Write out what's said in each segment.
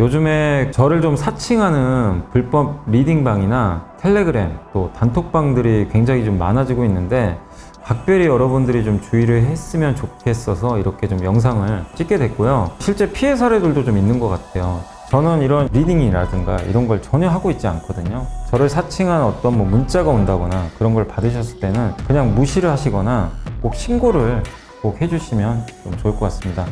요즘에 저를 좀 사칭하는 불법 리딩방이나 텔레그램 또 단톡방들이 굉장히 좀 많아지고 있는데 각별히 여러분들이 좀 주의를 했으면 좋겠어서 이렇게 좀 영상을 찍게 됐고요. 실제 피해 사례들도 좀 있는 것 같아요. 저는 이런 리딩이라든가 이런 걸 전혀 하고 있지 않거든요. 저를 사칭한 어떤 문자가 온다거나 그런 걸 받으셨을 때는 그냥 무시를 하시거나 꼭 신고를 꼭 해주시면 좀 좋을 것 같습니다.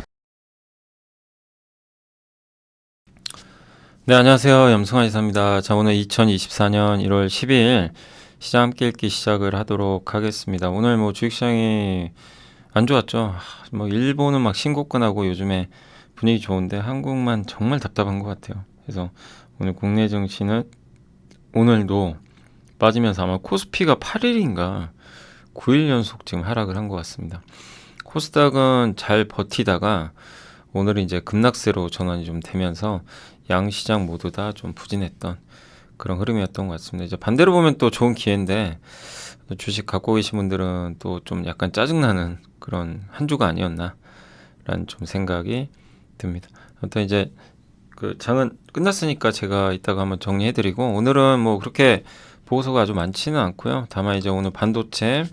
네, 안녕하세요. 염승환 이사입니다. 자, 오늘 2024년 1월 12일 시장 함께 읽기 시작을 하도록 하겠습니다. 오늘 주식시장이 안 좋았죠. 일본은 막 신고권하고 요즘에 분위기 좋은데 한국만 정말 답답한 것 같아요. 그래서 오늘 국내 증시는 오늘도 빠지면서 아마 코스피가 8일인가 9일 연속 지금 하락을 한 것 같습니다. 코스닥은 잘 버티다가 오늘은 이제 급락세로 전환이 좀 되면서 양시장 모두 다 좀 부진했던 그런 흐름이었던 것 같습니다. 이제 반대로 보면 또 좋은 기회인데 주식 갖고 계신 분들은 또 좀 약간 짜증나는 그런 한 주가 아니었나라는 좀 생각이 듭니다. 아무튼 이제 그 장은 끝났으니까 제가 이따가 한번 정리해드리고 오늘은 그렇게 보고서가 아주 많지는 않고요. 다만 이제 오늘 반도체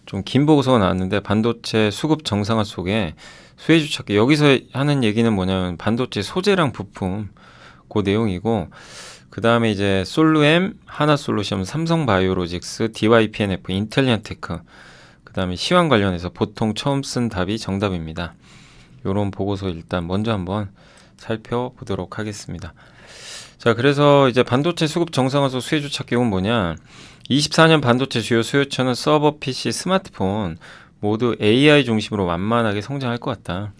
좀 긴 보고서가 나왔는데 반도체 수급 정상화 속에 수혜주 찾기 여기서 하는 얘기는 뭐냐면 반도체 소재랑 부품 그 내용이고 그 다음에 이제 솔루엠, 하나솔루션, 삼성바이오로직스, DYPNF, 인텔리언테크 그 다음에 시황 관련해서 보통 처음 쓴 답이 정답입니다. 요런 보고서 일단 먼저 한번 살펴보도록 하겠습니다. 자, 그래서 이제 반도체 수급 정상화서 수혜주 찾기는 뭐냐? 24년 반도체 주요 수요처는 서버, PC, 스마트폰 모두 AI 중심으로 완만하게 성장할 것 같다.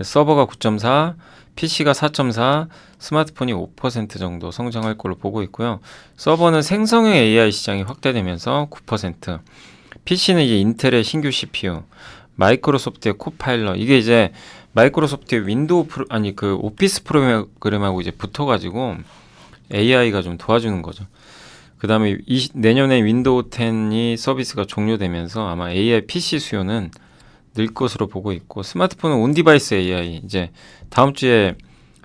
서버가 9.4, PC가 4.4, 스마트폰이 5% 정도 성장할 걸로 보고 있고요. 서버는 생성형 AI 시장이 확대되면서 9%, PC는 이제 인텔의 신규 CPU, 마이크로소프트의 코파일럿, 이게 이제 마이크로소프트의 그 오피스 프로그램하고 이제 붙어가지고 AI가 좀 도와주는 거죠. 그 다음에 내년에 윈도우 10이 서비스가 종료되면서 아마 AI PC 수요는 늘 것으로 보고 있고 스마트폰은 온디바이스 AI 이제 다음 주에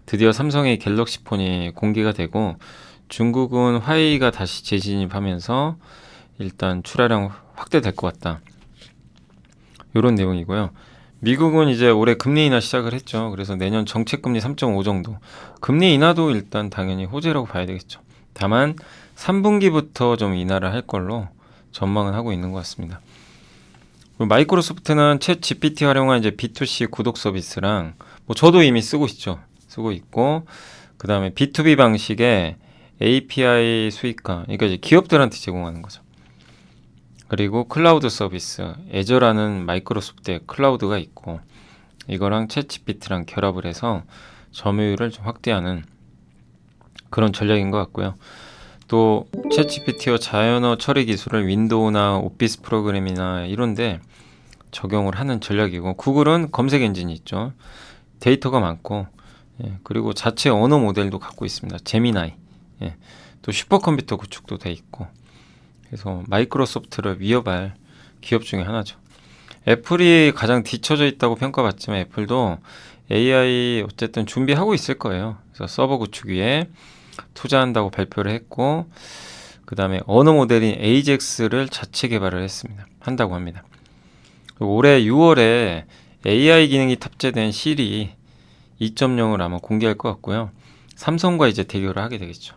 드디어 삼성의 갤럭시 폰이 공개가 되고 중국은 화웨이가 다시 재진입하면서 일단 출하량 확대될 것 같다. 이런 내용이고요. 미국은 이제 올해 금리 인하 시작을 했죠. 그래서 내년 정책금리 3.5 정도. 금리 인하도 일단 당연히 호재라고 봐야 되겠죠. 다만 3분기부터 좀 인하를 할 걸로 전망은 하고 있는 것 같습니다. 마이크로소프트는 챗 GPT 활용한 이제 B2C 구독 서비스랑 저도 이미 쓰고 있고 그 다음에 B2B 방식의 API 수익화, 그러니까 이제 기업들한테 제공하는 거죠. 그리고 클라우드 서비스, 애저라는 마이크로소프트의 클라우드가 있고 이거랑 챗 GPT랑 결합을 해서 점유율을 좀 확대하는 그런 전략인 것 같고요. 또 챗 GPT와 자연어 처리 기술을 윈도우나 오피스 프로그램이나 이런데 적용을 하는 전략이고 구글은 검색 엔진이 있죠. 데이터가 많고 그리고 자체 언어 모델도 갖고 있습니다. 제미나이. 또 슈퍼컴퓨터 구축도 돼 있고 그래서 마이크로소프트를 위협할 기업 중에 하나죠. 애플이 가장 뒤처져 있다고 평가받지만 애플도 AI 어쨌든 준비하고 있을 거예요. 그래서 서버 구축 위에 투자한다고 발표를 했고 그 다음에 언어 모델인 AJAX를 자체 개발을 한다고 합니다. 그리고 올해 6월에 AI 기능이 탑재된 시리 2.0을 아마 공개할 것 같고요. 삼성과 이제 대결을 하게 되겠죠.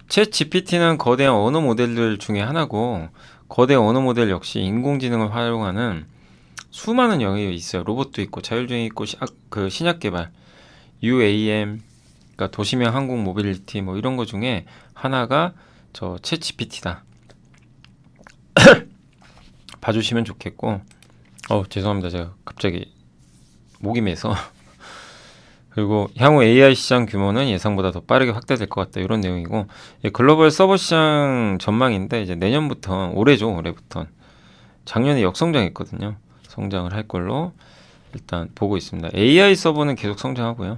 챗 GPT는 거대한 언어 모델들 중에 하나고 거대 언어 모델 역시 인공지능을 활용하는 수많은 영역이 있어요. 로봇도 있고 자율주행 있고 신약 개발, UAM, 그러니까 도시명 항공 모빌리티 이런 거 중에 하나가 저 챗 GPT다. 봐주시면 좋겠고, 죄송합니다. 제가 갑자기 목이 메서. 그리고 향후 AI 시장 규모는 예상보다 더 빠르게 확대될 것 같다. 이런 내용이고 글로벌 서버 시장 전망인데 이제 내년부터 올해부터 작년에 역성장했거든요. 성장을 할 걸로 일단 보고 있습니다. AI 서버는 계속 성장하고요.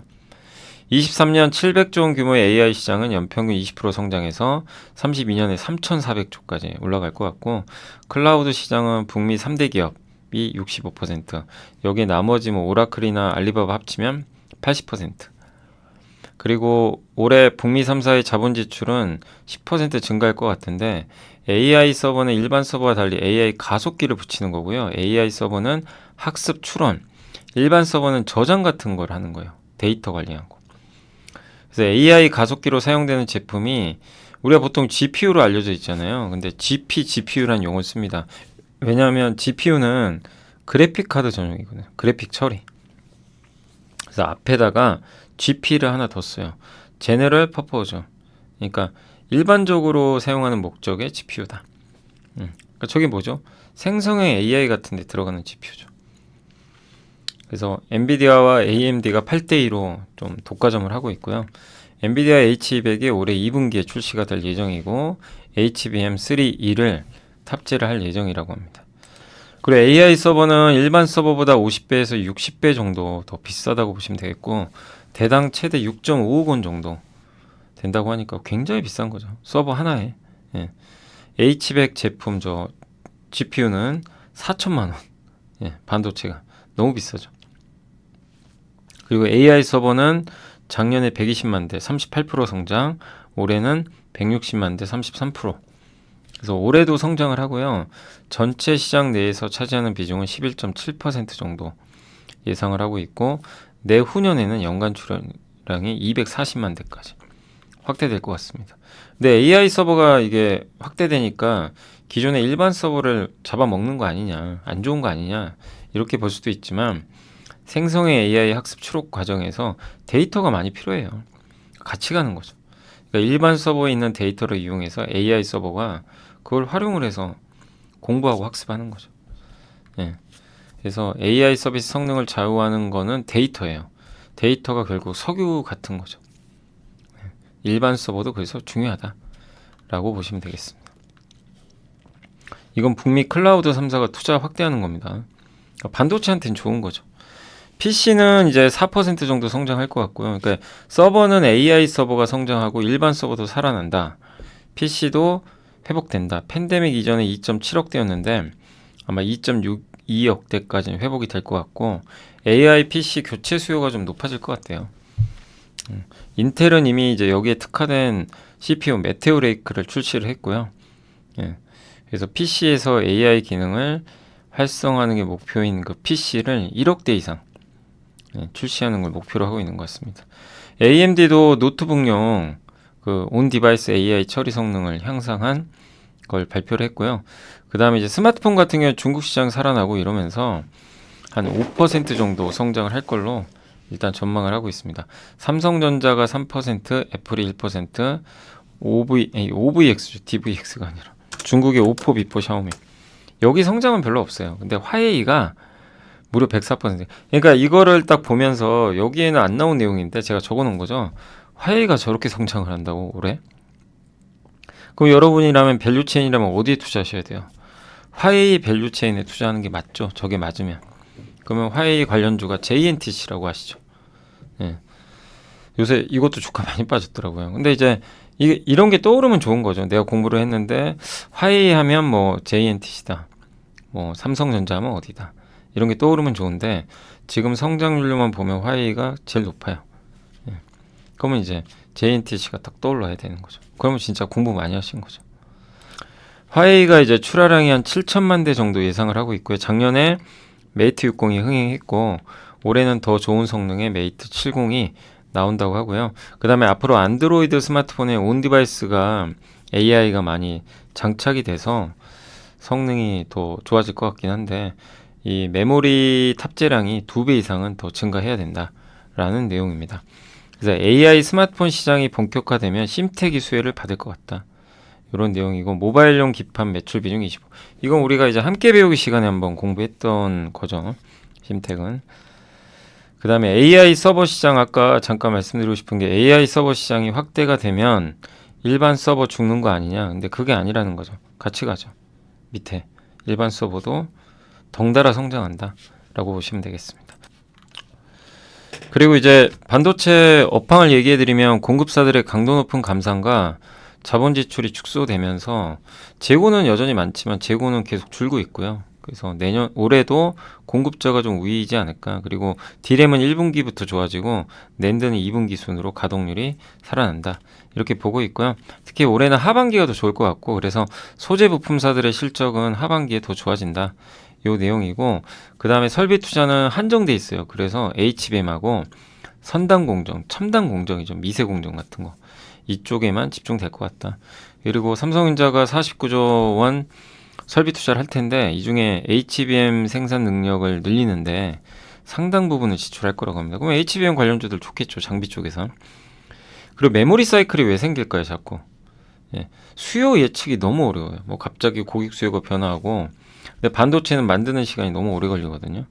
23년 700조 원 규모의 AI 시장은 연평균 20% 성장해서 32년에 3,400조까지 올라갈 것 같고 클라우드 시장은 북미 3대 기업이 65%, 여기에 나머지 오라클이나 알리바바 합치면 80%. 그리고 올해 북미 3사의 자본 지출은 10% 증가할 것 같은데 AI 서버는 일반 서버와 달리 AI 가속기를 붙이는 거고요. AI 서버는 학습 추론, 일반 서버는 저장 같은 걸 하는 거예요. 데이터 관리하는 거. 그래서 AI 가속기로 사용되는 제품이 우리가 보통 GPU로 알려져 있잖아요. 근데 GPU라는 용어를 씁니다. 왜냐하면 GPU는 그래픽 카드 전용이거든요. 그래픽 처리. 그래서 앞에다가 GP를 하나 더 써요. 제너럴 퍼포즈. 그러니까 일반적으로 사용하는 목적의 GPU다. 그러니까 저게 뭐죠? 생성형 AI 같은 데 들어가는 GPU죠. 그래서 엔비디아와 AMD가 8대2로 좀 독과점을 하고 있고요. 엔비디아 H200이 올해 2분기에 출시가 될 예정이고 HBM3E를 탑재를 할 예정이라고 합니다. 그리고 AI 서버는 일반 서버보다 50배에서 60배 정도 더 비싸다고 보시면 되겠고 대당 최대 6.5억 원 정도 된다고 하니까 굉장히 비싼 거죠. 서버 하나에. 예. H100 제품 저 GPU는 4천만 원. 예, 반도체가 너무 비싸죠. 그리고 AI 서버는 작년에 120만 대, 38% 성장, 올해는 160만 대, 33%. 그래서 올해도 성장을 하고요. 전체 시장 내에서 차지하는 비중은 11.7% 정도 예상을 하고 있고 내후년에는 연간 출하량이 240만 대까지 확대될 것 같습니다. 근데 AI 서버가 이게 확대되니까 기존의 일반 서버를 잡아먹는 거 아니냐, 안 좋은 거 아니냐 이렇게 볼 수도 있지만 생성의 AI 학습 추론 과정에서 데이터가 많이 필요해요. 같이 가는 거죠. 그러니까 일반 서버에 있는 데이터를 이용해서 AI 서버가 그걸 활용을 해서 공부하고 학습하는 거죠. 예. 그래서 AI 서비스 성능을 좌우하는 거는 데이터예요. 데이터가 결국 석유 같은 거죠. 일반 서버도 그래서 중요하다라고 보시면 되겠습니다. 이건 북미 클라우드 3사가 투자 확대하는 겁니다. 반도체한테는 좋은 거죠. PC는 이제 4% 정도 성장할 것 같고요. 그러니까 서버는 AI 서버가 성장하고 일반 서버도 살아난다. PC도 회복된다. 팬데믹 이전에 2.7억 대였는데 아마 2.62억 대까지는 회복이 될 것 같고 AI PC 교체 수요가 좀 높아질 것 같아요. 인텔은 이미 이제 여기에 특화된 CPU 메테오 레이크를 출시를 했고요. 예. 그래서 PC에서 AI 기능을 활성화하는 게 목표인 그 PC를 1억 대 이상 출시하는 걸 목표로 하고 있는 것 같습니다. AMD도 노트북용 그 온 디바이스 AI 처리 성능을 향상한 걸 발표를 했고요. 그 다음에 이제 스마트폰 같은 경우 중국 시장 살아나고 이러면서 한 5% 정도 성장을 할 걸로 일단 전망을 하고 있습니다. 삼성전자가 3%, 애플이 1%, OVX죠. DVX가 아니라. 중국의 오포, 비포, 샤오미. 여기 성장은 별로 없어요. 근데 화웨이가 무려 104%. 그러니까 이거를 딱 보면서 여기에는 안 나온 내용인데 제가 적어 놓은 거죠. 화웨이가 저렇게 성장을 한다고 올해? 그럼 여러분이라면 밸류체인이라면 어디에 투자하셔야 돼요? 화웨이 밸류체인에 투자하는 게 맞죠? 저게 맞으면. 그러면 화웨이 관련주가 JNTC라고 아시죠? 예. 요새 이것도 주가 많이 빠졌더라고요. 근데 이제 이런 게 떠오르면 좋은 거죠. 내가 공부를 했는데 화웨이 하면 뭐 JNTC다. 뭐 삼성전자 하면 어디다. 이런 게 떠오르면 좋은데 지금 성장률로만 보면 화웨이가 제일 높아요. 예. 그러면 이제 JNTC가 딱 떠올라야 되는 거죠. 그러면 진짜 공부 많이 하신 거죠. 화웨이가 이제 출하량이 한 7천만 대 정도 예상을 하고 있고요. 작년에 메이트 60이 흥행했고 올해는 더 좋은 성능의 메이트 70이 나온다고 하고요. 그 다음에 앞으로 안드로이드 스마트폰에 온 디바이스가 AI가 많이 장착이 돼서 성능이 더 좋아질 것 같긴 한데 이 메모리 탑재량이 2배 이상은 더 증가해야 된다라는 내용입니다. 그래서 AI 스마트폰 시장이 본격화되면 심택이 수혜를 받을 것 같다. 이런 내용이고 모바일용 기판 매출 비중 25. 이건 우리가 이제 함께 배우기 시간에 한번 공부했던 거죠. 심택은. 그 다음에 AI 서버 시장 아까 잠깐 말씀드리고 싶은 게 AI 서버 시장이 확대가 되면 일반 서버 죽는 거 아니냐. 근데 그게 아니라는 거죠. 같이 가죠. 밑에 일반 서버도 덩달아 성장한다 라고 보시면 되겠습니다. 그리고 이제 반도체 업황을 얘기해드리면 공급사들의 강도 높은 감산과 자본 지출이 축소되면서 재고는 여전히 많지만 재고는 계속 줄고 있고요. 그래서 올해도 공급자가 좀 우위이지 않을까. 그리고 D램은 1분기부터 좋아지고 낸드는 2분기 순으로 가동률이 살아난다. 이렇게 보고 있고요. 특히 올해는 하반기가 더 좋을 것 같고, 그래서 소재 부품사들의 실적은 하반기에 더 좋아진다. 요 내용이고, 그 다음에 설비 투자는 한정돼 있어요. 그래서 HBM하고 선단 공정, 첨단 공정이죠. 미세 공정 같은 거. 이쪽에만 집중될 것 같다. 그리고 삼성전자가 49조 원 설비 투자를 할 텐데, 이 중에 HBM 생산 능력을 늘리는데 상당 부분을 지출할 거라고 합니다. 그럼 HBM 관련주들 좋겠죠. 장비 쪽에서. 그리고 메모리 사이클이 왜 생길까요, 자꾸? 예, 수요 예측이 너무 어려워요. 뭐 갑자기 고객 수요가 변화하고, 근데 반도체는 만드는 시간이 너무 오래 걸리거든요.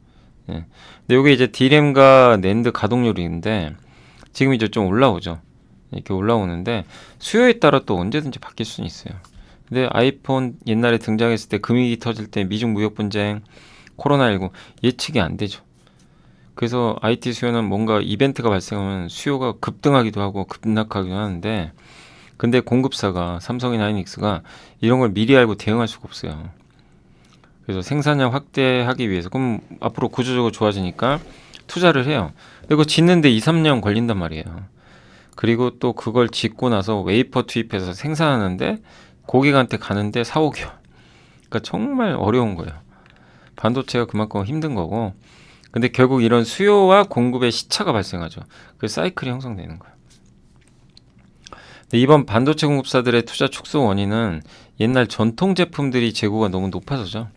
예. 근데 이게 이제 D램과 낸드 가동률인데 지금 이제 좀 올라오죠. 이렇게 올라오는데 수요에 따라 또 언제든지 바뀔 수는 있어요. 근데 아이폰 옛날에 등장했을 때 금융위기 터질 때 미중 무역 분쟁, 코로나19 예측이 안 되죠. 그래서 IT 수요는 뭔가 이벤트가 발생하면 수요가 급등하기도 하고 급락하기도 하는데, 근데 공급사가 삼성이나 하이닉스가 이런 걸 미리 알고 대응할 수가 없어요. 그래서 생산량 확대하기 위해서, 그럼 앞으로 구조적으로 좋아지니까 투자를 해요. 그리고 짓는데 2, 3년 걸린단 말이에요. 그리고 또 그걸 짓고 나서 웨이퍼 투입해서 생산하는데 고객한테 가는데 4, 5개월. 그러니까 정말 어려운 거예요. 반도체가 그만큼 힘든 거고, 근데 결국 이런 수요와 공급의 시차가 발생하죠. 그 사이클이 형성되는 거예요. 근데 이번 반도체 공급사들의 투자 축소 원인은 옛날 전통 제품들이 재고가 너무 높아서죠.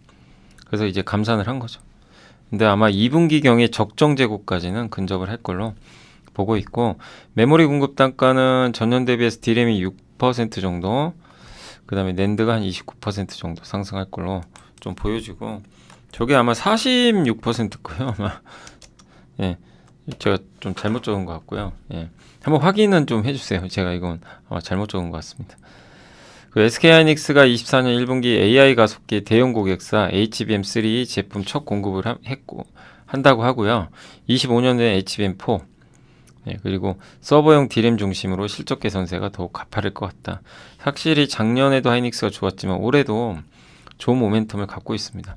그래서 이제 감산을 한 거죠. 근데 아마 2분기경에 적정 재고까지는 근접을 할 걸로 보고 있고, 메모리 공급 단가는 전년 대비해서 D램이 6% 정도, 그 다음에 낸드가 한 29% 정도 상승할 걸로 좀 보여지고, 저게 아마 46% 거예요, 아마. 예, 제가 좀 잘못 적은 것 같고요. 예, 한번 확인은 좀 해주세요. 제가 이건 아마 잘못 적은 것 같습니다. 그 SK하이닉스가 24년 1분기 AI 가속기 대형 고객사 HBM3 제품 첫 공급을 한다고 하고요. 25년에 HBM4, 예, 그리고 서버용 D램 중심으로 실적 개선세가 더욱 가파를 것 같다. 확실히 작년에도 하이닉스가 좋았지만 올해도 좋은 모멘텀을 갖고 있습니다.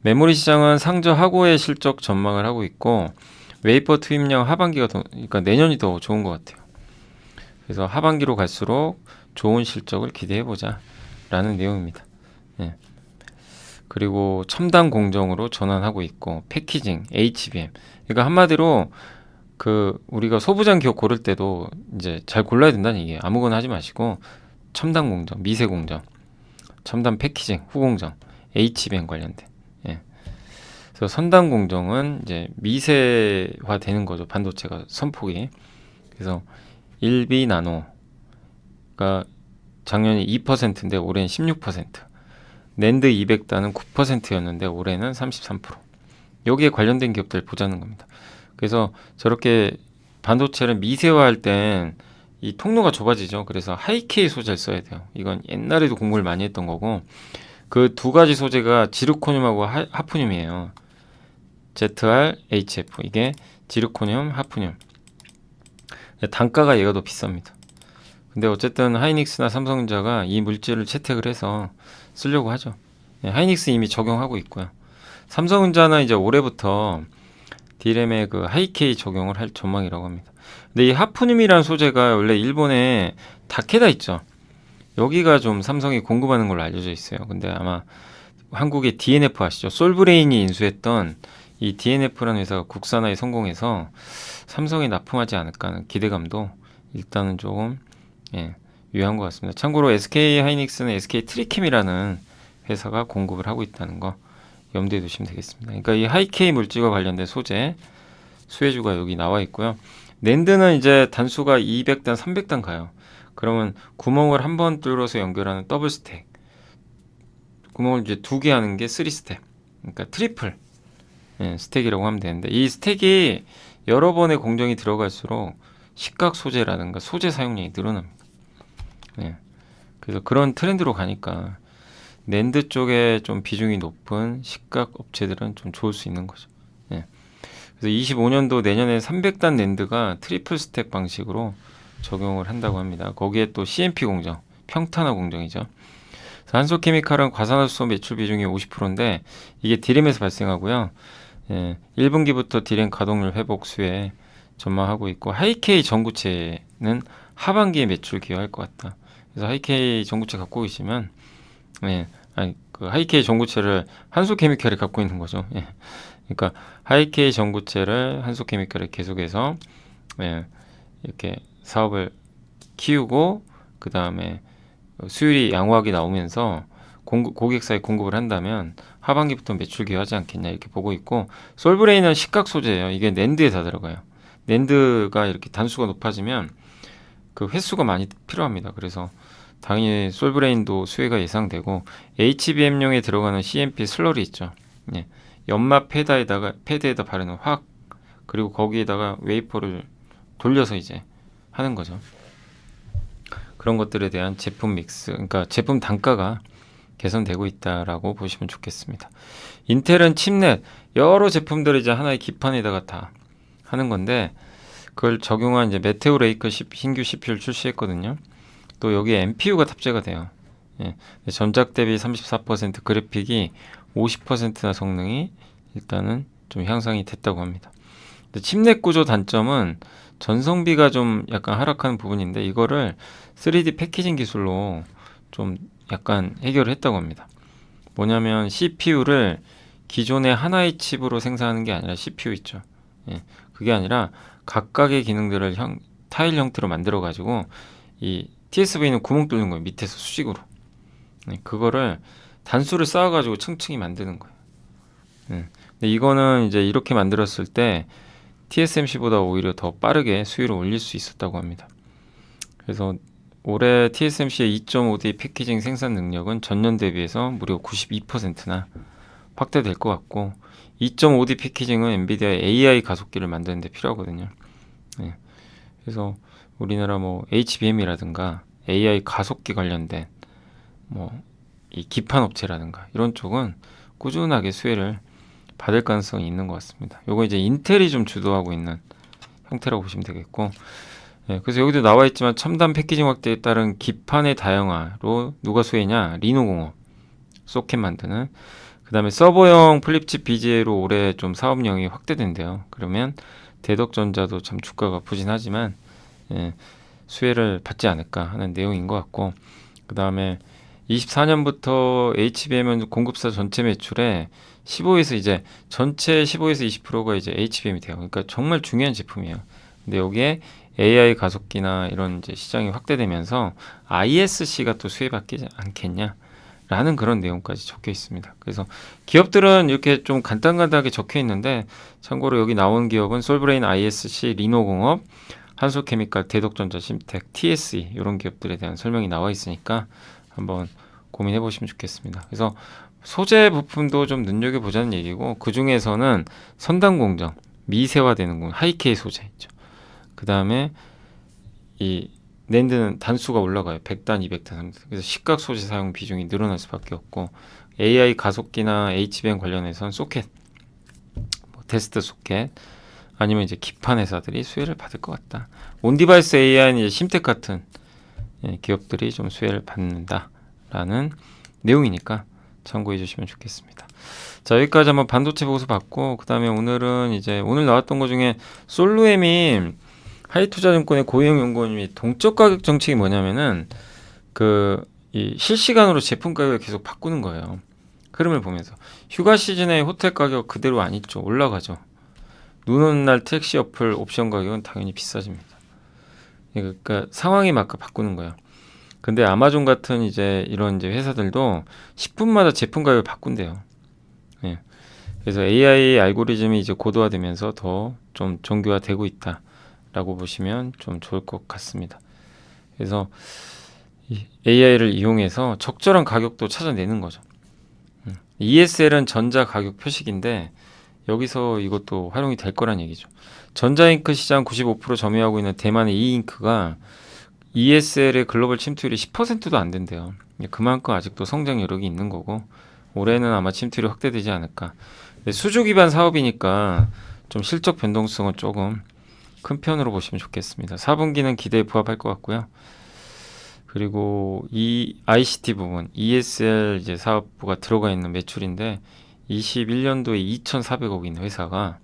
메모리 시장은 상저하고의 실적 전망을 하고 있고, 웨이퍼 투입량 하반기가 그러니까 내년이 더 좋은 것 같아요. 그래서 하반기로 갈수록 좋은 실적을 기대해보자 라는 내용입니다. 예. 그리고 첨단 공정으로 전환하고 있고, 패키징, HBM. 그러니까 한마디로 우리가 소부장 기업 고를 때도 이제 잘 골라야 된다는 얘기예요. 아무거나 하지 마시고 첨단 공정, 미세 공정, 첨단 패키징, 후공정, HBM 관련된. 예. 그래서 선단 공정은 이제 미세화 되는 거죠. 반도체가 선폭이. 그래서 1B 나노가 작년에 2%인데 올해는 16%. 낸드 200단은 9%였는데 올해는 33%. 여기에 관련된 기업들 보자는 겁니다. 그래서 저렇게 반도체를 미세화할 땐 이 통로가 좁아지죠. 그래서 하이K 소재를 써야 돼요. 이건 옛날에도 공부를 많이 했던 거고, 그 두 가지 소재가 지르코늄하고 하프늄이에요. ZrHF, 이게 지르코늄, 하프늄. 단가가 얘가 더 비쌉니다. 근데 어쨌든 하이닉스나 삼성전자가 이 물질을 채택을 해서 쓰려고 하죠. 하이닉스 이미 적용하고 있고요. 삼성전자는 이제 올해부터 D램에 그 하이K 적용을 할 전망이라고 합니다. 근데 이 하프늄이라는 소재가 원래 일본에 다케다 있죠. 여기가 좀 삼성이 공급하는 걸로 알려져 있어요. 근데 아마 한국의 DNF 아시죠? 솔브레인이 인수했던 이 DNF라는 회사가 국산화에 성공해서 삼성에 납품하지 않을까 하는 기대감도 일단은 조금 유효한 것 같습니다. 참고로 SK 하이닉스는 SK 트리캠이라는 회사가 공급을 하고 있다는 거 염두에 두시면 되겠습니다. 그러니까 이 하이K 물질과 관련된 소재 수혜주가 여기 나와 있고요. 낸드는 이제 단수가 200단, 300단 가요. 그러면 구멍을 한 번 뚫어서 연결하는 더블 스택, 구멍을 이제 두 개 하는 게 3스텝, 그러니까 트리플 스택이라고 하면 되는데, 이 스택이 여러 번의 공정이 들어갈수록 식각 소재라든가 소재 사용량이 늘어납니다. 그래서 그런 트렌드로 가니까 낸드 쪽에 좀 비중이 높은 식각 업체들은 좀 좋을 수 있는 거죠. 그래서 25년도 내년에 300단 낸드가 트리플 스택 방식으로 적용을 한다고 합니다. 거기에 또 CMP 공정, 평탄화 공정이죠. 그래서 한솔케미칼은 과산화수소 매출 비중이 50%인데 이게 디램에서 발생하고요. 1분기부터 디램 가동률 회복 수혜 전망하고 있고 하이케이 전구체는 하반기에 매출 기여할 것 같다. 그래서 하이케이 전구체 갖고 계시면 그 하이케이 전구체를 한솔케미칼이 갖고 있는 거죠. 그러니까 하이케이 전구체를 한솔케미칼이 계속해서 이렇게 사업을 키우고 그 다음에 수율이 양호하게 나오면서 고객사에 공급을 한다면 하반기부터 매출 기여하지 않겠냐 이렇게 보고 있고 솔브레인은 식각 소재예요. 이게 낸드에 다 들어가요. 낸드가 이렇게 단수가 높아지면 그 횟수가 많이 필요합니다. 그래서 당연히 솔브레인도 수혜가 예상되고 HBM용에 들어가는 CMP 슬러리 있죠. 연마 패드에다 바르는 확 그리고 거기에다가 웨이퍼를 돌려서 이제 하는 거죠. 그런 것들에 대한 제품 믹스, 그러니까 제품 단가가 개선되고 있다라고 보시면 좋겠습니다. 인텔은 칩넷 여러 제품들을 이제 하나의 기판에다가 다 하는 건데 그걸 적용한 이제 메테오 레이크 신규 CPU를 출시했거든요. 또 여기에 NPU가 탑재가 돼요. 전작 대비 34% 그래픽이 50%나 성능이 일단은 좀 향상이 됐다고 합니다. 근데 칩넷 구조 단점은 전성비가 좀 약간 하락하는 부분인데 이거를 3D 패키징 기술로 좀 약간 해결을 했다고 합니다. 뭐냐면 CPU를 기존의 하나의 칩으로 생산하는 게 아니라 CPU 있죠. 그게 아니라 각각의 기능들을 타일 형태로 만들어 가지고 이 TSV는 구멍 뚫는 거예요. 밑에서 수직으로. 그거를 단수를 쌓아 가지고 층층이 만드는 거예요. 근데 이거는 이제 이렇게 만들었을 때 TSMC보다 오히려 더 빠르게 수율을 올릴 수 있었다고 합니다. 그래서 올해 TSMC의 2.5D 패키징 생산 능력은 전년 대비해서 무려 92%나 확대될 것 같고 2.5D 패키징은 엔비디아의 AI 가속기를 만드는 데 필요하거든요. 그래서 우리나라 뭐 HBM이라든가 AI 가속기 관련된 뭐 이 기판 업체라든가 이런 쪽은 꾸준하게 수혜를 받을 가능성이 있는 것 같습니다. 요거 이제 인텔이 좀 주도하고 있는 형태라고 보시면 되겠고 그래서 여기도 나와 있지만 첨단 패키징 확대에 따른 기판의 다양화로 누가 수혜냐? 리노공업 소켓 만드는 그 다음에 서버용 플립칩 BGA로 올해 좀 사업 영역이 확대된대요. 그러면 대덕전자도 참 주가가 부진하지만 수혜를 받지 않을까 하는 내용인 것 같고 그 다음에 24년부터 HBM은 공급사 전체 매출에 15에서 이제 전체 15에서 20%가 이제 HBM이 돼요. 그러니까 정말 중요한 제품이에요. 근데 여기에 AI 가속기나 이런 이제 시장이 확대되면서 ISC가 또 수혜받지 않겠냐? 라는 그런 내용까지 적혀 있습니다. 그래서 기업들은 이렇게 좀 간단하게 적혀 있는데 참고로 여기 나온 기업은 솔브레인, ISC, 리노공업, 한솔케미칼, 대덕전자, 심텍, TSE 이런 기업들에 대한 설명이 나와 있으니까 한번 고민해 보시면 좋겠습니다. 그래서 소재 부품도 좀 눈여겨보자는 얘기고 그 중에서는 선단 공정, 미세화되는 공정, 하이케이 소재 있죠. 그 다음에 이 낸드는 단수가 올라가요. 100단, 200단. 그래서 식각 소재 사용 비중이 늘어날 수밖에 없고 AI 가속기나 HBM 관련해서는 소켓, 뭐 테스트 소켓 아니면 이제 기판 회사들이 수혜를 받을 것 같다. 온디바이스 AI는 이제 심텍 같은 기업들이 좀 수혜를 받는다라는 내용이니까 참고해 주시면 좋겠습니다. 자, 여기까지 한번 반도체 보고서 봤고 그 다음에 오늘은 이제 오늘 나왔던 것 중에 솔루엠이 하이투자증권의 고영 연구원님이 동적 가격 정책이 뭐냐면은 이 실시간으로 제품 가격을 계속 바꾸는 거예요. 흐름을 보면서 휴가 시즌에 호텔 가격 그대로 안 있죠. 올라가죠. 눈 오는 날 택시 어플 옵션 가격은 당연히 비싸집니다. 그러니까 상황에 맞게 바꾸는 거예요. 근데 아마존 같은 이제 이런 이제 회사들도 10분마다 제품 가격을 바꾼대요. 그래서 AI 알고리즘이 이제 고도화되면서 더 좀 정교화되고 있다라고 보시면 좀 좋을 것 같습니다. 그래서 이 AI를 이용해서 적절한 가격도 찾아내는 거죠. ESL은 전자 가격 표식인데 여기서 이것도 활용이 될 거란 얘기죠. 전자잉크 시장 95% 점유하고 있는 대만의 이잉크가 ESL의 글로벌 침투율이 10%도 안 된대요. 그만큼 아직도 성장 여력이 있는 거고 올해는 아마 침투율이 확대되지 않을까. 수주 기반 사업이니까 좀 실적 변동성은 조금 큰 편으로 보시면 좋겠습니다. 4분기는 기대에 부합할 것 같고요. 그리고 이 ICT 부분, ESL 이제 사업부가 들어가 있는 매출인데 21년도에 2,400억 있는 회사가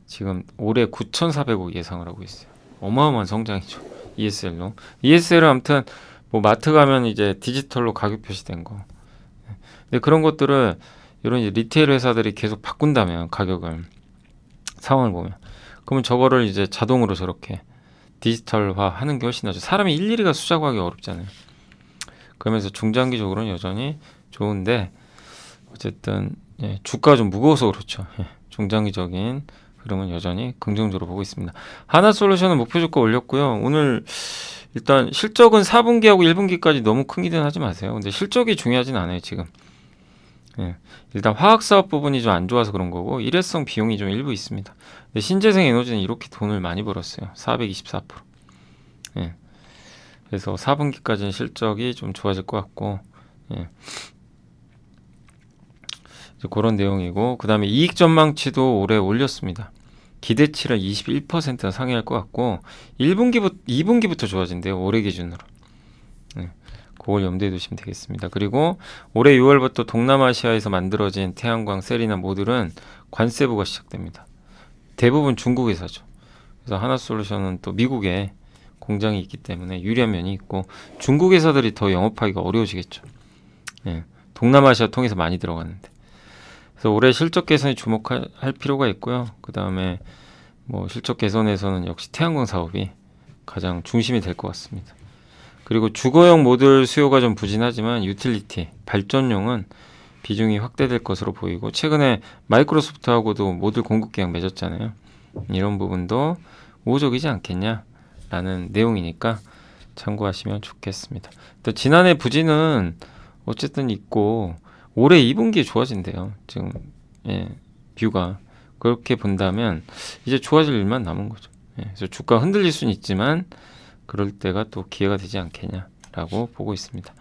지금 올해 9,400억 예상을 하고 있어요. 어마어마한 성장이죠. ESL로. ESL은 아무튼 뭐 마트 가면 이제 디지털로 가격 표시된 거. 근데 그런 것들을 이런 이제 리테일 회사들이 계속 바꾼다면 가격을 상황을 보면 그러면 저거를 이제 자동으로 저렇게 디지털화 하는 게 훨씬 낫죠. 사람이 일일이 가 수작하기 어렵잖아요. 그러면서 중장기적으로는 여전히 좋은데 어쨌든 예, 주가가 좀 무거워서 그렇죠. 예, 중장기적인 흐름은 여전히 긍정적으로 보고 있습니다. 하나솔루션은 목표 주가 올렸고요. 오늘 일단 실적은 4분기하고 1분기까지 너무 큰 기대는 하지 마세요. 근데 실적이 중요하진 않아요, 지금. 예, 일단 화학사업 부분이 좀 안 좋아서 그런 거고 일회성 비용이 좀 일부 있습니다. 근데 신재생 에너지는 이렇게 돈을 많이 벌었어요. 424%. 예, 그래서 4분기까지는 실적이 좀 좋아질 것 같고 예, 이제 그런 내용이고 그 다음에 이익 전망치도 올해 올렸습니다. 기대치를 21% 상회할 것 같고 2분기부터 좋아진대요. 올해 기준으로. 네, 그걸 염두에 두시면 되겠습니다. 그리고 올해 6월부터 동남아시아에서 만들어진 태양광 셀이나 모듈은 관세부가 시작됩니다. 대부분 중국 회사죠. 그래서 하나솔루션은 또 미국에 공장이 있기 때문에 유리한 면이 있고 중국 회사들이 더 영업하기가 어려우시겠죠. 네, 동남아시아 통해서 많이 들어갔는데. 그래서 올해 실적 개선에 주목할 필요가 있고요. 그 다음에 뭐 실적 개선에서는 역시 태양광 사업이 가장 중심이 될 것 같습니다. 그리고 주거용 모듈 수요가 좀 부진하지만 유틸리티, 발전용은 비중이 확대될 것으로 보이고 최근에 마이크로소프트하고도 모듈 공급 계약 맺었잖아요. 이런 부분도 우호적이지 않겠냐라는 내용이니까 참고하시면 좋겠습니다. 또 지난해 부진은 어쨌든 있고 올해 2분기에 좋아진대요. 지금 예, 뷰가 그렇게 본다면 이제 좋아질 일만 남은 거죠. 예, 그래서 주가 흔들릴 수는 있지만 그럴 때가 또 기회가 되지 않겠냐라고 보고 있습니다.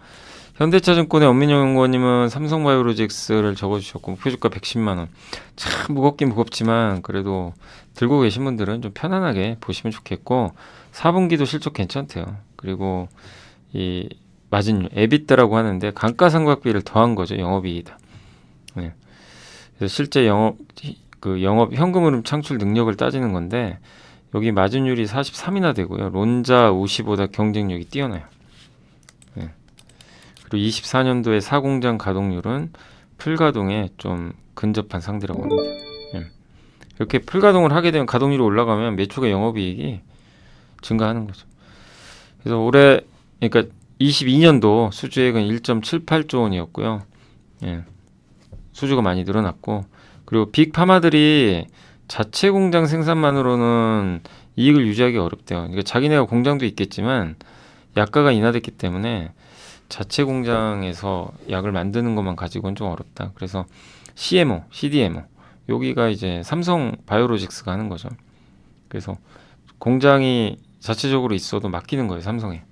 현대차증권의 엄민영 연구원님은 삼성바이오로직스를 적어주셨고 목표주가 110만 원. 참 무겁긴 무겁지만 그래도 들고 계신 분들은 좀 편안하게 보시면 좋겠고 4분기도 실적 괜찮대요. 그리고 이 마진율, 에비타라고 하는데 감가상각비를 더한 거죠. 영업이익이다. 네. 그래서 실제 영업 현금 흐름 창출 능력을 따지는 건데 여기 마진율이 43이나 되고요. 론자 50보다 경쟁력이 뛰어나요. 네. 그리고 24년도에 사공장 가동률은 풀가동에 좀 근접한 상대라고 합니다. 네. 이렇게 풀가동을 하게 되면 가동률이 올라가면 매출과 영업이익이 증가하는 거죠. 그래서 올해 그러니까 22년도 수주액은 1.78조 원이었고요. 예, 수주가 많이 늘어났고 그리고 빅파마들이 자체 공장 생산만으로는 이익을 유지하기 어렵대요. 그러니까 자기네가 공장도 있겠지만 약가가 인하됐기 때문에 자체 공장에서 약을 만드는 것만 가지고는 좀 어렵다. 그래서 CMO, CDMO 여기가 이제 삼성 바이오로직스가 하는 거죠. 그래서 공장이 자체적으로 있어도 맡기는 거예요. 삼성에.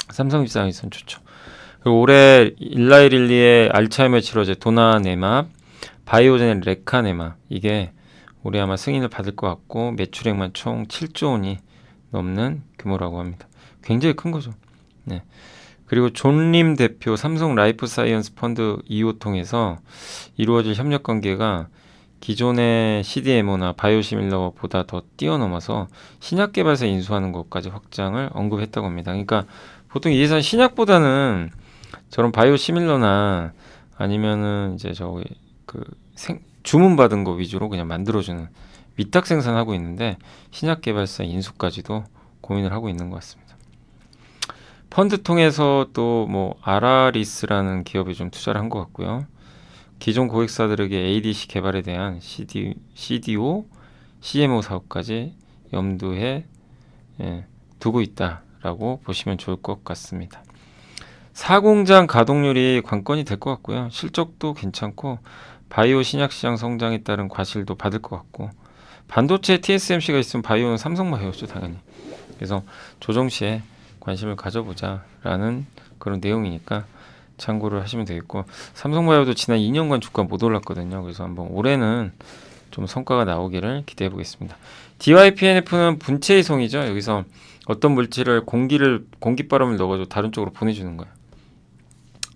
삼성 입장에서는 좋죠. 그리고 올해 일라이릴리의 알츠하이머 치료제 도나네맙, 바이오젠의 레카네마 이게 올해 아마 승인을 받을 것 같고 매출액만 총 7조 원이 넘는 규모라고 합니다. 굉장히 큰 거죠. 네. 그리고 존림 대표 삼성 라이프 사이언스 펀드 2호 통해서 이루어질 협력 관계가 기존의 CDMO나 바이오시밀러보다 더 뛰어넘어서 신약 개발사 인수하는 것까지 확장을 언급했다고 합니다. 그러니까 보통 이 회사는 신약보다는 저런 바이오시밀러나 아니면은 이제 주문 받은 거 위주로 그냥 만들어주는 위탁 생산하고 있는데 신약 개발사 인수까지도 고민을 하고 있는 것 같습니다. 펀드 통해서 또 뭐 아라리스라는 기업에 좀 투자를 한 것 같고요. 기존 고객사들에게 ADC 개발에 대한 CDO, CMO 사업까지 염두에 두고 있다라고 보시면 좋을 것 같습니다. 사공장 가동률이 관건이 될 것 같고요. 실적도 괜찮고 바이오 신약 시장 성장에 따른 과실도 받을 것 같고 반도체 TSMC가 있으면 바이오는 삼성바이오죠 당연히. 그래서 조정 시에 관심을 가져보자라는 그런 내용이니까 참고를 하시면 되겠고 삼성바이오도 지난 2년간 주가 못 올랐거든요. 그래서 한번 올해는 좀 성과가 나오기를 기대해 보겠습니다. DYPNF는 분체 이송이죠. 여기서 어떤 물질을 공기바람을 넣어가지고 다른 쪽으로 보내주는 거예요.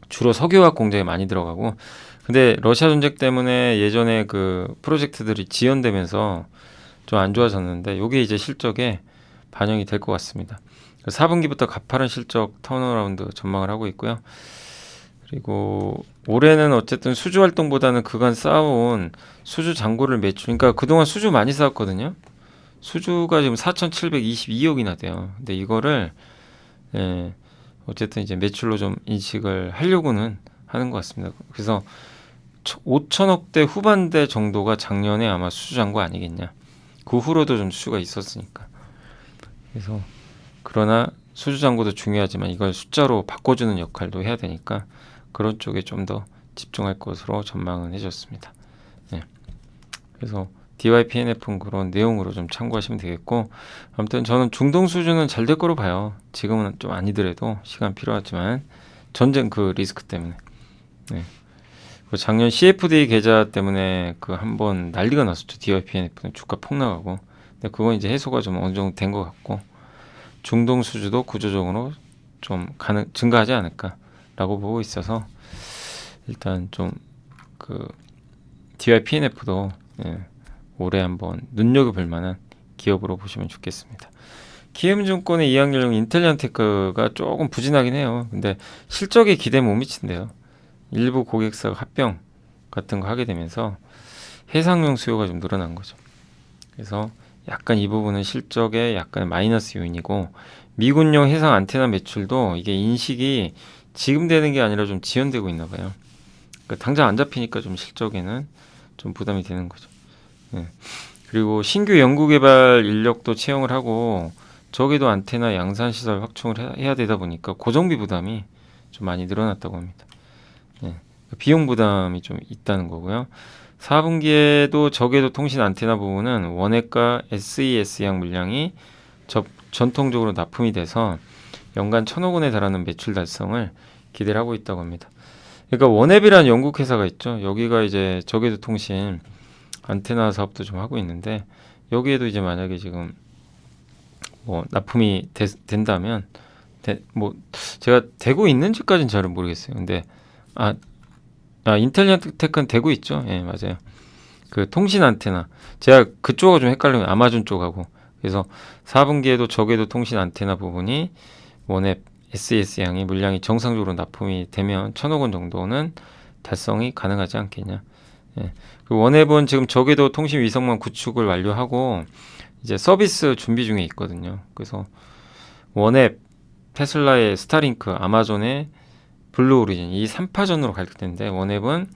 주로 석유화학 공장에 많이 들어가고, 근데 러시아 전쟁 때문에 예전에 그 프로젝트들이 지연되면서 좀 안 좋아졌는데, 요게 이제 실적에 반영이 될 것 같습니다. 4분기부터 가파른 실적 턴어라운드 전망을 하고 있고요. 그리고 올해는 어쨌든 수주 활동보다는 그간 쌓아온 수주 잔고를 매출, 그러니까 그동안 수주 많이 쌓았거든요. 수주가 지금 4,722억이나 돼요. 근데 이거를 어쨌든 이제 매출로 좀 인식을 하려고는 하는 것 같습니다. 그래서 5천억대 후반대 정도가 작년에 아마 수주 잔고 아니겠냐. 그 후로도 좀 수주가 있었으니까. 그래서 그러나 수주 잔고도 중요하지만 이걸 숫자로 바꿔주는 역할도 해야 되니까 그런 쪽에 좀 더 집중할 것으로 전망은 해줬습니다. 네. 그래서 DYPNF는 그런 내용으로 좀 참고하시면 되겠고, 아무튼 저는 중동 수주는 잘 될 거로 봐요. 지금은 좀 아니더라도 시간 필요하지만 전쟁 그 리스크 때문에. 네. 그 작년 CFD 계좌 때문에 그 한번 난리가 났었죠. DYPNF는 주가 폭락하고. 근데 그건 이제 해소가 좀 어느 정도 된 것 같고, 중동 수주도 구조적으로 좀 증가하지 않을까라고 보고 있어서 일단 좀 그 DYPNF도 올해 한번 눈여겨볼 만한 기업으로 보시면 좋겠습니다. 키움증권의 이항률용 인텔리언테크가 조금 부진하긴 해요. 근데 실적에 기대 못 미친대요. 일부 고객사가 합병 같은 거 하게 되면서 해상용 수요가 좀 늘어난 거죠. 그래서 약간 이 부분은 실적에 약간 마이너스 요인이고, 미군용 해상 안테나 매출도 이게 인식이 지금 되는 게 아니라 좀 지연되고 있나 봐요. 그러니까 당장 안 잡히니까 좀 실적에는 좀 부담이 되는 거죠. 네. 그리고 신규 연구개발 인력도 채용을 하고 저기도 안테나 양산 시설 확충을 해야 되다 보니까 고정비 부담이 좀 많이 늘어났다고 합니다. 네. 비용 부담이 좀 있다는 거고요. 4분기에도 저궤도 통신 안테나 부분은 원액과 SES양 물량이 전통적으로 납품이 돼서 연간 1,000억 원에 달하는 매출 달성을 기대를 하고 있다고 합니다. 그러니까 원앱이라는 영국 회사가 있죠. 여기가 이제 저궤도 통신 안테나 사업도 좀 하고 있는데, 여기에도 이제 만약에 지금 뭐 납품이 된다면 뭐 제가 되고 있는지까지는 잘 모르겠어요. 근데 인텔리언테크는 되고 있죠. 예, 맞아요. 그 통신 안테나, 제가 그쪽하고 좀 헷갈리면 아마존 쪽하고. 그래서 4분기에도 저궤도 통신 안테나 부분이 원앱 SES 양의 물량이 정상적으로 납품이 되면 1,000억 원 정도는 달성이 가능하지 않겠냐. 예. 그 원앱은 지금 저궤도 통신 위성망 구축을 완료하고 이제 서비스 준비 중에 있거든요. 그래서 원앱, 테슬라의 스타링크, 아마존의 블루 오리진, 이 3파전으로 갈 텐데, 원앱은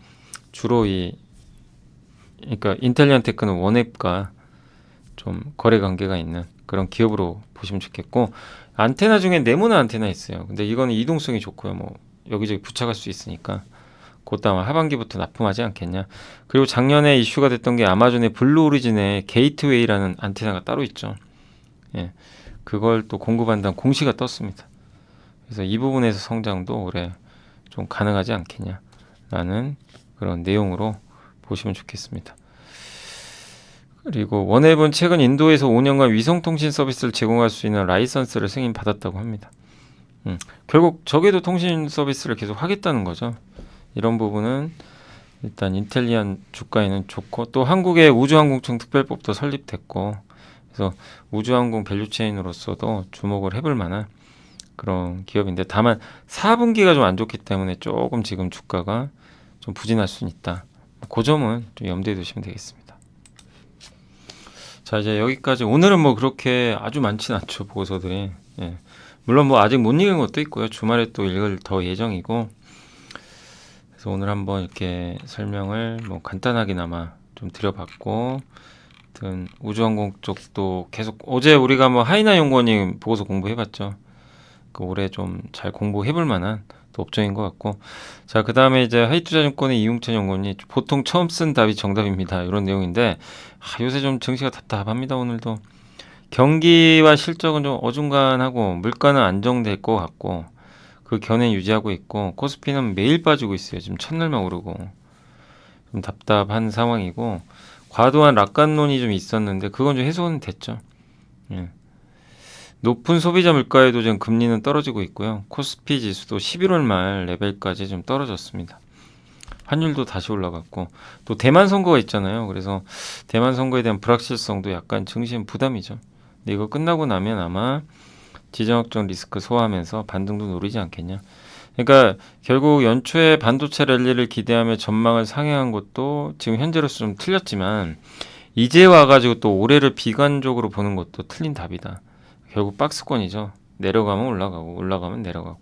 주로 그러니까 인텔리언테크는 원앱과 좀 거래 관계가 있는 그런 기업으로 보시면 좋겠고, 안테나 중에 네모난 안테나 있어요. 근데 이거는 이동성이 좋고요. 뭐 여기저기 부착할 수 있으니까 그것도 아마 하반기부터 납품하지 않겠냐. 그리고 작년에 이슈가 됐던 게 아마존의 블루 오리진의 게이트웨이라는 안테나가 따로 있죠. 예, 그걸 또 공급한다는 공시가 떴습니다. 그래서 이 부분에서 성장도 올해 좀 가능하지 않겠냐라는 그런 내용으로 보시면 좋겠습니다. 그리고 원앱은 최근 인도에서 5년간 위성통신 서비스를 제공할 수 있는 라이선스를 승인받았다고 합니다. 결국 저궤도 통신 서비스를 계속 하겠다는 거죠. 이런 부분은 일단 인텔리안 주가에는 좋고, 또 한국의 우주항공청 특별법도 설립됐고, 그래서 우주항공 밸류체인으로서도 주목을 해볼 만한 그런 기업인데, 다만 4분기가 좀 안 좋기 때문에 조금 지금 주가가 좀 부진할 수는 있다. 그 점은 좀 염두에 두시면 되겠습니다. 자, 이제 여기까지. 오늘은 뭐 그렇게 아주 많지는 않죠, 보고서들이. 예. 물론 뭐 아직 못 읽은 것도 있고요. 주말에 또 읽을 더 예정이고. 그래서 오늘 한번 이렇게 설명을 뭐 간단하게나마 좀 드려봤고, 아무튼 우주항공 쪽도 계속, 어제 우리가 뭐 하이나 연구원님 보고서 공부해봤죠. 그 올해 좀 잘 공부해볼 만한 또 업종인 것 같고, 자, 그 다음에 이제 하이투자증권의 이웅찬 연구원이 보통 처음 쓴 답이 정답입니다, 이런 내용인데, 요새 좀 증시가 답답합니다. 오늘도 경기와 실적은 좀 어중간하고, 물가는 안정될 것 같고, 그 견해 유지하고 있고, 코스피는 매일 빠지고 있어요. 지금 첫날만 오르고 좀 답답한 상황이고, 과도한 낙관론이 좀 있었는데 그건 좀 해소는 됐죠. 예. 높은 소비자 물가에도 지금 금리는 떨어지고 있고요. 코스피 지수도 11월 말 레벨까지 좀 떨어졌습니다. 환율도 다시 올라갔고 또 대만 선거가 있잖아요. 그래서 대만 선거에 대한 불확실성도 약간 증시는 부담이죠. 근데 이거 끝나고 나면 아마 지정학적 리스크 소화하면서 반등도 노리지 않겠냐. 그러니까 결국 연초에 반도체 랠리를 기대하며 전망을 상회한 것도 지금 현재로서 좀 틀렸지만 이제 와가지고 또 올해를 비관적으로 보는 것도 틀린 답이다. 결국 박스권이죠. 내려가면 올라가고 올라가면 내려가고.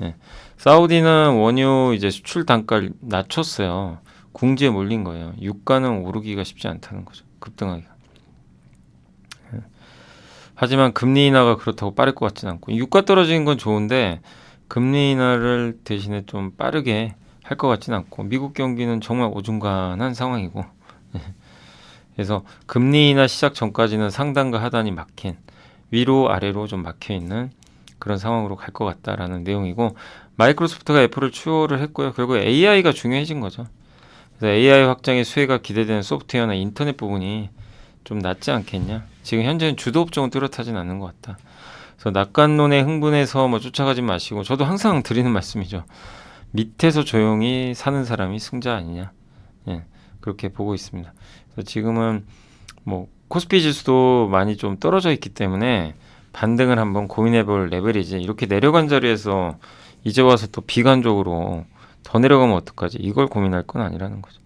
예. 사우디는 원유 이제 수출 단가를 낮췄어요. 궁지에 몰린 거예요. 유가는 오르기가 쉽지 않다는 거죠. 급등하기가. 예. 하지만 금리 인하가 그렇다고 빠를 것 같지는 않고 유가 떨어지는 건 좋은데 금리 인하를 대신에 좀 빠르게 할 것 같지는 않고 미국 경기는 정말 어중간한 상황이고 그래서 금리 인하 시작 전까지는 상단과 하단이 막힌 위로 아래로 좀 막혀 있는 그런 상황으로 갈 것 같다라는 내용이고 마이크로소프트가 애플을 추월을 했고요. 결국 AI가 중요해진 거죠. 그래서 AI 확장의 수혜가 기대되는 소프트웨어나 인터넷 부분이 좀 낫지 않겠냐. 지금 현재는 주도 업종은 뚜렷하진 않는 것 같다. 그래서 낙관론에 흥분해서 뭐 쫓아가지 마시고 저도 항상 드리는 말씀이죠. 밑에서 조용히 사는 사람이 승자 아니냐. 예, 그렇게 보고 있습니다. 그래서 지금은 뭐 코스피 지수도 많이 좀 떨어져 있기 때문에 반등을 한번 고민해 볼 레벨이지 이렇게 내려간 자리에서 이제 와서 또 비관적으로 더 내려가면 어떡하지 이걸 고민할 건 아니라는 거죠.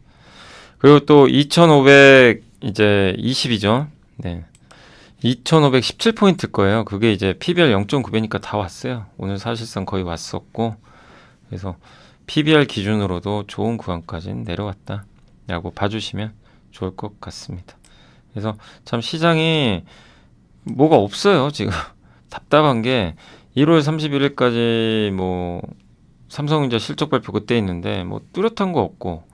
그리고 또 2500 이제 20이죠. 네. 2517포인트 거예요. 그게 이제 PBR 0.9배니까 다 왔어요. 오늘 사실상 거의 왔었고 그래서 PBR 기준으로도 좋은 구간까지는 내려왔다 라고 봐주시면 좋을 것 같습니다. 그래서 참 시장이 뭐가 없어요 지금. 답답한 게 1월 31일까지 뭐 삼성전자 실적 발표 그때 있는데 뭐 뚜렷한 거 없고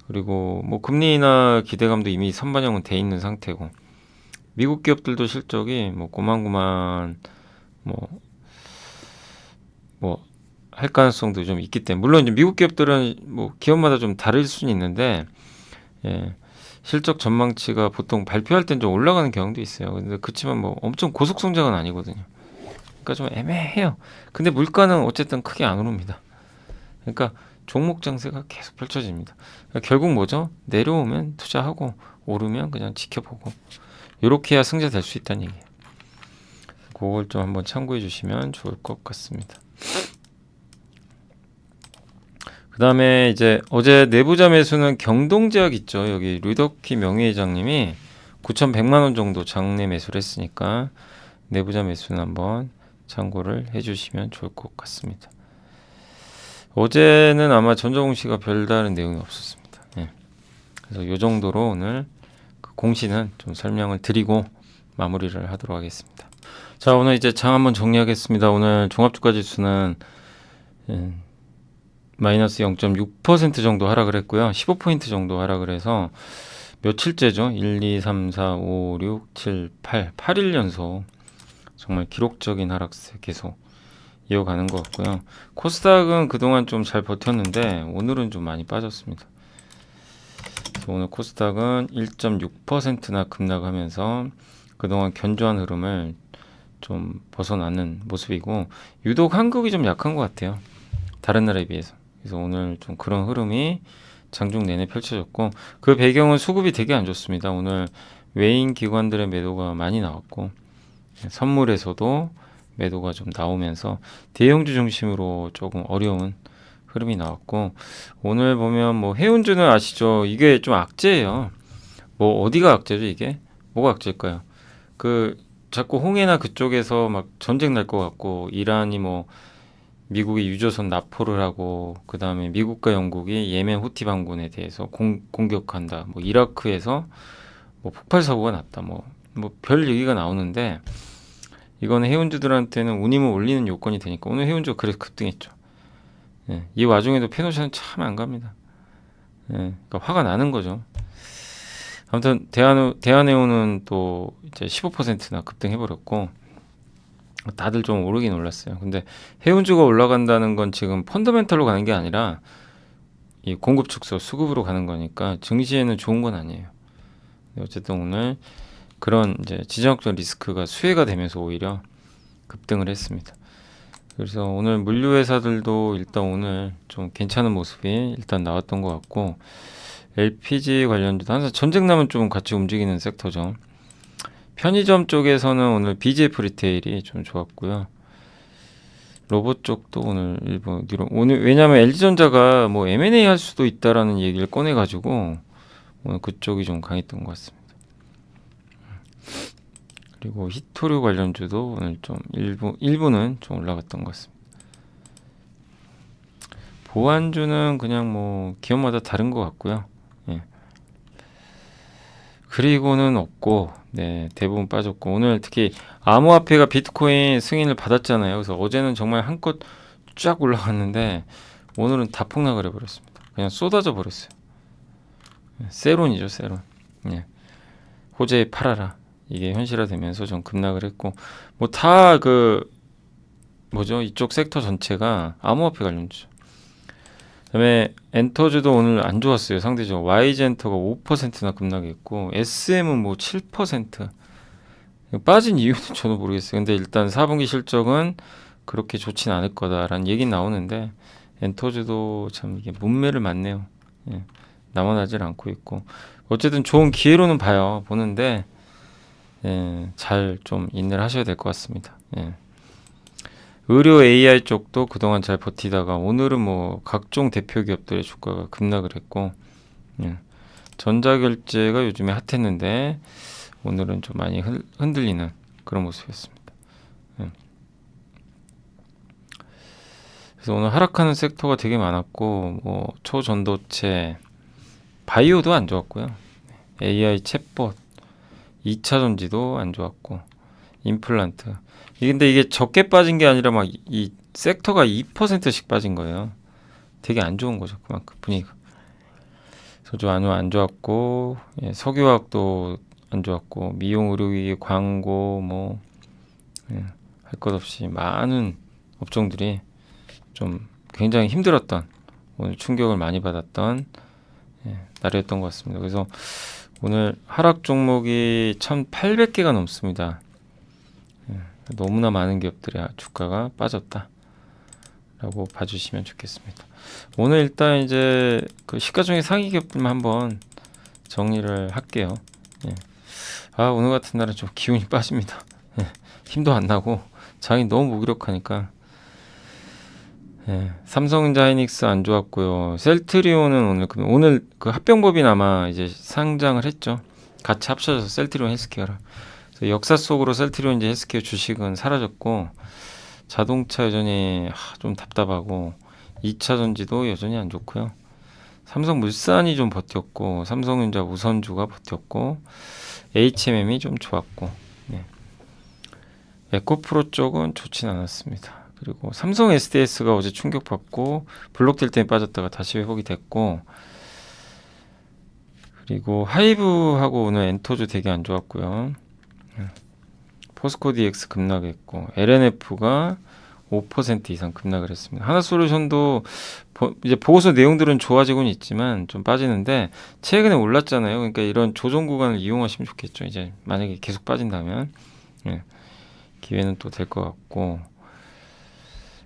그리고 뭐 금리 인하 기대감도 이미 선반영은 돼 있는 상태고 미국 기업들도 실적이 뭐 고만고만 뭐 할 가능성도 좀 있기 때문에 물론 이제 미국 기업들은 뭐 기업마다 좀 다를 수는 있는데 예, 실적 전망치가 보통 발표할 땐 좀 올라가는 경향도 있어요. 근데 그렇지만 뭐 엄청 고속 성장은 아니거든요. 그러니까 좀 애매해요. 근데 물가는 어쨌든 크게 안 오릅니다. 그러니까 종목 장세가 계속 펼쳐집니다. 그러니까 결국 뭐죠? 내려오면 투자하고 오르면 그냥 지켜보고 이렇게 해야 승자 될 수 있다는 얘기예요. 그걸 좀 한번 참고해 주시면 좋을 것 같습니다. 그 다음에 이제 어제 내부자 매수는 경동제약 있죠. 여기 류덕희 명예회장님이 9,100만 원 정도 장내 매수를 했으니까 내부자 매수는 한번 참고를 해주시면 좋을 것 같습니다. 어제는 아마 전자공 시가 별다른 내용이 없었습니다. 예. 그래서 이 정도로 오늘 그 공시는 좀 설명을 드리고 마무리를 하도록 하겠습니다. 자, 오늘 이제 장 한번 정리하겠습니다. 오늘 종합주가지수는 마이너스 0.6% 정도 하락을 했고요. 15포인트 정도 하락을 해서 며칠째죠. 1, 2, 3, 4, 5, 6, 7, 8일 연속 정말 기록적인 하락세 계속 이어가는 것 같고요. 코스닥은 그동안 좀 잘 버텼는데 오늘은 좀 많이 빠졌습니다. 그래서 오늘 코스닥은 1.6%나 급락하면서 그동안 견조한 흐름을 좀 벗어나는 모습이고 유독 한국이 좀 약한 것 같아요. 다른 나라에 비해서. 그래서 오늘 좀 그런 흐름이 장중 내내 펼쳐졌고 그 배경은 수급이 되게 안 좋습니다. 오늘 외인 기관들의 매도가 많이 나왔고 선물에서도 매도가 좀 나오면서 대형주 중심으로 조금 어려운 흐름이 나왔고 오늘 보면 뭐 해운주는 아시죠? 이게 좀 악재예요. 뭐 어디가 악재죠 이게? 뭐가 악재일까요? 그 자꾸 홍해나 그쪽에서 막 전쟁 날 것 같고 이란이 뭐 미국이 유조선 납포를 하고 그 다음에 미국과 영국이 예멘 후티 반군에 대해서 공격한다. 뭐 이라크에서 뭐 폭발 사고가 났다. 뭐 별 얘기가 나오는데 이거는 해운주들한테는 운임을 올리는 요건이 되니까 오늘 해운주가 그래서 급등했죠. 예, 이 와중에도 페노션은 참 안 갑니다. 예, 그러니까 화가 나는 거죠. 아무튼 대한해운은 또 이제 15%나 급등해버렸고 다들 좀 오르긴 올랐어요. 근데 해운주가 올라간다는 건 지금 펀더멘털로 가는 게 아니라 이 공급 축소 수급으로 가는 거니까 증시에는 좋은 건 아니에요. 어쨌든 오늘 그런 이제 지정학적 리스크가 수혜가 되면서 오히려 급등을 했습니다. 그래서 오늘 물류회사들도 일단 오늘 좀 괜찮은 모습이 일단 나왔던 것 같고, LPG 관련주도 항상 전쟁 나면 좀 같이 움직이는 섹터죠. 편의점 쪽에서는 오늘 BJF 리테일이 좀 좋았고요. 로봇 쪽도 오늘 일부 오늘 왜냐하면 LG전자가 뭐 M&A 할 수도 있다라는 얘기를 꺼내가지고 오늘 그쪽이 좀 강했던 것 같습니다. 그리고 히토류 관련주도 오늘 좀 일부는 좀 올라갔던 것 같습니다. 보안주는 그냥 뭐 기업마다 다른 것 같고요. 예. 그리고는 없고, 네, 대부분 빠졌고, 오늘 특히 암호화폐가 비트코인 승인을 받았잖아요. 그래서 어제는 정말 한껏 쫙 올라갔는데 오늘은 다 폭락을 해버렸습니다. 그냥 쏟아져 버렸어요. 세론이죠, 세론. 예. 호재에 팔아라. 이게 현실화되면서 좀 급락을 했고, 뭐 다 뭐죠? 이쪽 섹터 전체가 암호화폐 관련주죠. 그다음에 엔터주도 오늘 안 좋았어요. 상대적으로 YG엔터가 5%나 급락했고, SM은 뭐 7%. 빠진 이유는 저도 모르겠어요. 근데 일단 4분기 실적은 그렇게 좋진 않을 거다라는 얘기 나오는데, 엔터주도 참 이게 문매를 맞네요. 예. 남아나질 않고 있고, 어쨌든 좋은 기회로는 보는데, 예, 잘 좀 인내를 하셔야 될 것 같습니다. 예. 의료 AI 쪽도 그동안 잘 버티다가 오늘은 뭐 각종 대표 기업들의 주가가 급락을 했고, 예. 전자결제가 요즘에 핫했는데 오늘은 좀 많이 흔들리는 그런 모습이었습니다. 예. 그래서 오늘 하락하는 섹터가 되게 많았고, 뭐 초전도체, 바이오도 안 좋았고요. AI 챗봇, 2차 전지도 안 좋았고, 임플란트. 근데 이게 적게 빠진 게 아니라 막 이 섹터가 2%씩 빠진 거예요. 되게 안 좋은 거죠. 그만큼 분위기가. 소주 안 좋았고, 예, 석유화학도 안 좋았고, 미용 의료기기 광고 뭐 할 것 없이 많은 업종들이 좀 굉장히 힘들었던, 오늘 충격을 많이 받았던 날이었던 것 같습니다. 그래서 오늘 하락 종목이 1,800개가 넘습니다. 너무나 많은 기업들의 주가가 빠졌다라고 봐주시면 좋겠습니다. 오늘 일단 이제 그 시가총액 상위 기업들만 한번 정리를 할게요. 예. 오늘 같은 날은 좀 기운이 빠집니다. 예. 힘도 안 나고 장이 너무 무기력하니까. 예. 삼성전자 하이닉스 안 좋았고요. 셀트리온은 오늘 그 합병법인 아마 이제 상장을 했죠. 같이 합쳐져서 셀트리온 헬스케어를. 역사 속으로 셀트리온 이제 헬스케어 주식은 사라졌고, 자동차 여전히 좀 답답하고, 2차 전지도 여전히 안 좋고요. 삼성물산이 좀 버텼고, 삼성전자 우선주가 버텼고, HMM이 좀 좋았고, 네. 에코프로 쪽은 좋진 않았습니다. 그리고 삼성 SDS가 어제 충격받고 블록딜 때문에 빠졌다가 다시 회복이 됐고, 그리고 하이브하고 오늘 엔터주 되게 안 좋았고요. 포스코 DX 급락했고, LNF가 5% 이상 급락을 했습니다. 하나솔루션도 이제 보고서 내용들은 좋아지고는 있지만 좀 빠지는데 최근에 올랐잖아요. 그러니까 이런 조정 구간을 이용하시면 좋겠죠. 이제 만약에 계속 빠진다면 기회는 또 될 것 같고,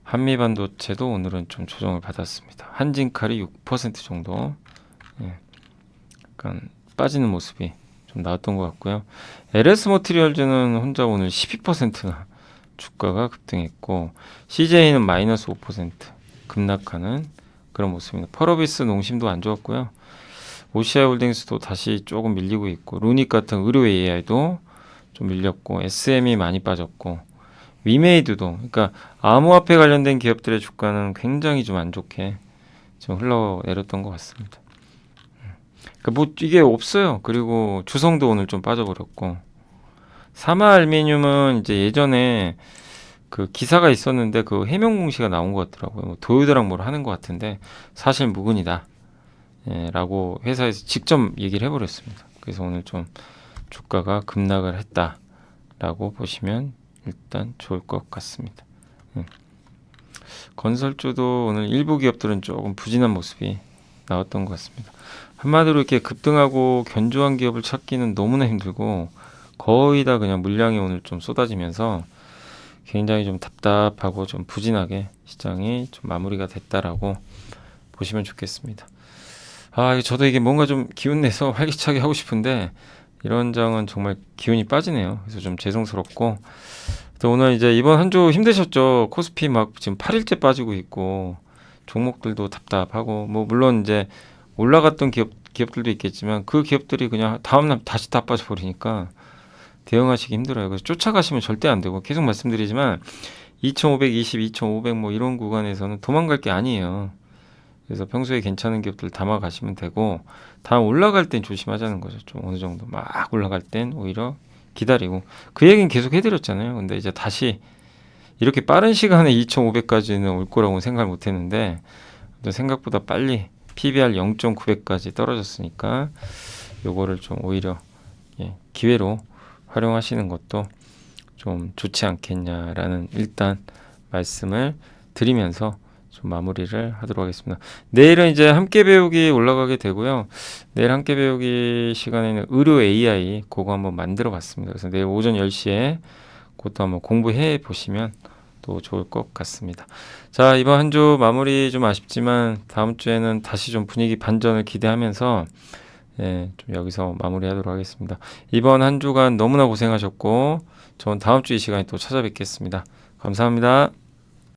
한미반도체도 오늘은 좀 조정을 받았습니다. 한진칼이 6% 정도 약간 빠지는 모습이 좀 나왔던 것 같고요. LS 머티리얼즈는 혼자 오늘 12%나 주가가 급등했고, CJ는 마이너스 5% 급락하는 그런 모습입니다. 펄어비스 농심도 안 좋았고요. OCI 홀딩스도 다시 조금 밀리고 있고, 루닉 같은 의료 AI도 좀 밀렸고, SM이 많이 빠졌고, 위메이드도, 그러니까 암호화폐 관련된 기업들의 주가는 굉장히 좀 안 좋게 좀 흘러내렸던 것 같습니다. 그러니까 뭐 이게 없어요. 그리고 주성도 오늘 좀 빠져버렸고, 사마알미늄은 이제 예전에 그 기사가 있었는데 그 해명 공시가 나온 것 같더라고요. 뭐 도요대랑 뭘 하는 것 같은데 사실 무근이다. 라고 회사에서 직접 얘기를 해버렸습니다. 그래서 오늘 좀 주가가 급락을 했다라고 보시면 일단 좋을 것 같습니다. 건설주도 오늘 일부 기업들은 조금 부진한 모습이 나왔던 것 같습니다. 한마디로 이렇게 급등하고 견조한 기업을 찾기는 너무나 힘들고, 거의 다 그냥 물량이 오늘 좀 쏟아지면서 굉장히 좀 답답하고 좀 부진하게 시장이 좀 마무리가 됐다라고 보시면 좋겠습니다. 저도 이게 뭔가 좀 기운 내서 활기차게 하고 싶은데 이런 장은 정말 기운이 빠지네요. 그래서 좀 죄송스럽고 또 오늘 이제 이번 한 주 힘드셨죠. 코스피 막 지금 8일째 빠지고 있고 종목들도 답답하고 뭐 물론 이제 올라갔던 기업들도 있겠지만 그 기업들이 그냥 다음날 다시 다 빠져버리니까 대응하시기 힘들어요. 그래서 쫓아가시면 절대 안 되고 계속 말씀드리지만 2520, 2500 뭐 이런 구간에서는 도망갈 게 아니에요. 그래서 평소에 괜찮은 기업들 담아가시면 되고 다음 올라갈 땐 조심하자는 거죠. 좀 어느 정도 막 올라갈 땐 오히려 기다리고 그 얘기는 계속 해드렸잖아요. 근데 이제 다시 이렇게 빠른 시간에 2,500까지는 올 거라고 생각을 못 했는데 생각보다 빨리 PBR 0.9배까지 떨어졌으니까 요거를 좀 오히려 기회로 활용하시는 것도 좀 좋지 않겠냐라는 일단 말씀을 드리면서 좀 마무리를 하도록 하겠습니다. 내일은 이제 함께 배우기 올라가게 되고요. 내일 함께 배우기 시간에는 의료 AI 그거 한번 만들어 봤습니다. 그래서 내일 오전 10시에 그것도 한번 공부해 보시면 또 좋을 것 같습니다. 자, 이번 한 주 마무리 좀 아쉽지만 다음 주에는 다시 좀 분위기 반전을 기대하면서 좀 여기서 마무리하도록 하겠습니다. 이번 한 주간 너무나 고생하셨고 전 다음 주 이 시간에 또 찾아뵙겠습니다. 감사합니다.